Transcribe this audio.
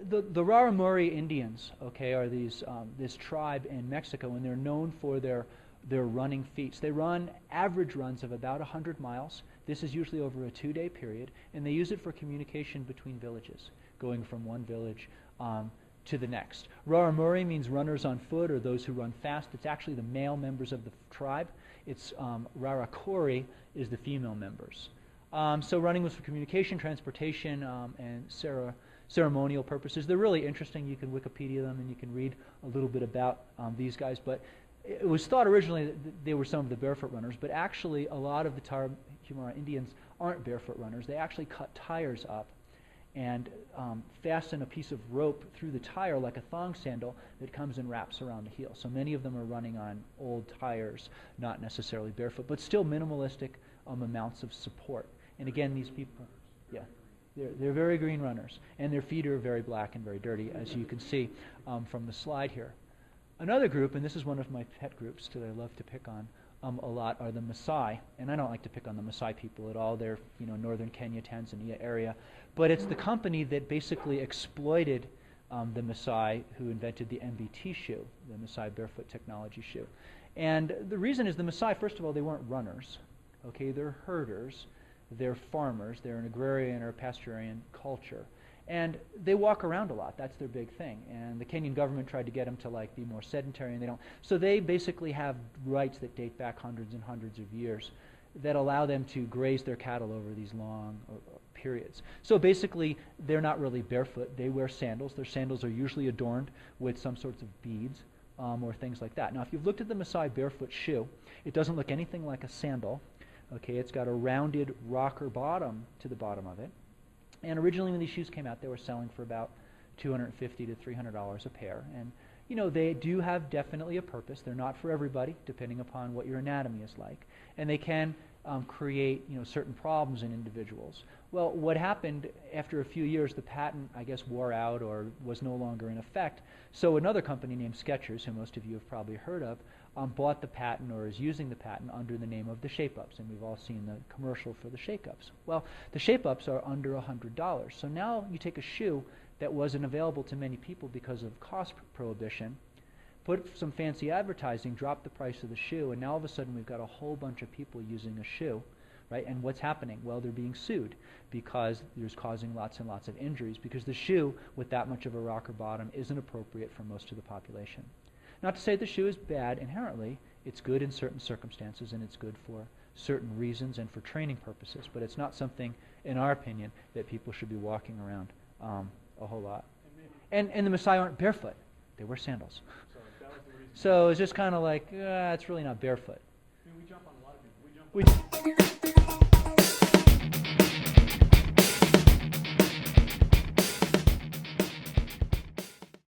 the Tarahumara Indians, okay, are this tribe in Mexico, and they're known for their running feats. They run average runs of about 100 miles. This is usually over a 2-day period, and they use it for communication between villages, going from one village to the next. Tarahumara means runners on foot, or those who run fast. It's actually the male members of the tribe. It's Rarakori is the female members. So running was for communication, transportation, and ceremonial purposes. They're really interesting. You can Wikipedia them, and you can read a little bit about these guys. But it was thought originally that they were some of the barefoot runners, but actually a lot of the Tarahumara Indians aren't barefoot runners. They actually cut tires up and fasten a piece of rope through the tire like a thong sandal that comes and wraps around the heel. So many of them are running on old tires, not necessarily barefoot, but still minimalistic amounts of support. And again, these people, yeah, they're very green runners, and their feet are very black and very dirty, as you can see from the slide here. Another group, and this is one of my pet groups that I love to pick on a lot, are the Masai. And I don't like to pick on the Masai people at all. They're, northern Kenya, Tanzania area. But it's the company that basically exploited the Masai who invented the MBT shoe, the Masai Barefoot Technology shoe. And the reason is the Masai, first of all, they weren't runners. Okay, they're herders, they're farmers, they're an agrarian or pasturarian culture. And they walk around a lot. That's their big thing. And the Kenyan government tried to get them to be more sedentary, and they don't. So they basically have rights that date back hundreds and hundreds of years that allow them to graze their cattle over these long periods. So basically, they're not really barefoot. They wear sandals. Their sandals are usually adorned with some sorts of beads or things like that. Now, if you've looked at the Masai barefoot shoe, it doesn't look anything like a sandal. Okay, it's got a rounded rocker bottom to the bottom of it. And originally when these shoes came out, they were selling for about $250 to $300 a pair. And, they do have definitely a purpose. They're not for everybody, depending upon what your anatomy is like. And they can create, certain problems in individuals. Well, what happened after a few years, the patent, I guess, wore out or was no longer in effect. So another company named Skechers, who most of you have probably heard of, bought the patent or is using the patent under the name of the Shape-Ups, and we've all seen the commercial for the Shape-Ups. Well, the Shape-Ups are under $100. So now you take a shoe that wasn't available to many people because of cost prohibition, put some fancy advertising, drop the price of the shoe, and now all of a sudden we've got a whole bunch of people using a shoe, right? And what's happening? Well, they're being sued because there's causing lots and lots of injuries because the shoe with that much of a rocker bottom isn't appropriate for most of the population. Not to say the shoe is bad inherently. It's good in certain circumstances, and it's good for certain reasons and for training purposes, but it's not something, in our opinion, that people should be walking around a whole lot. And the Maasai aren't barefoot. They wear sandals. So it's just kind of like, it's really not barefoot. We jump on a lot of people.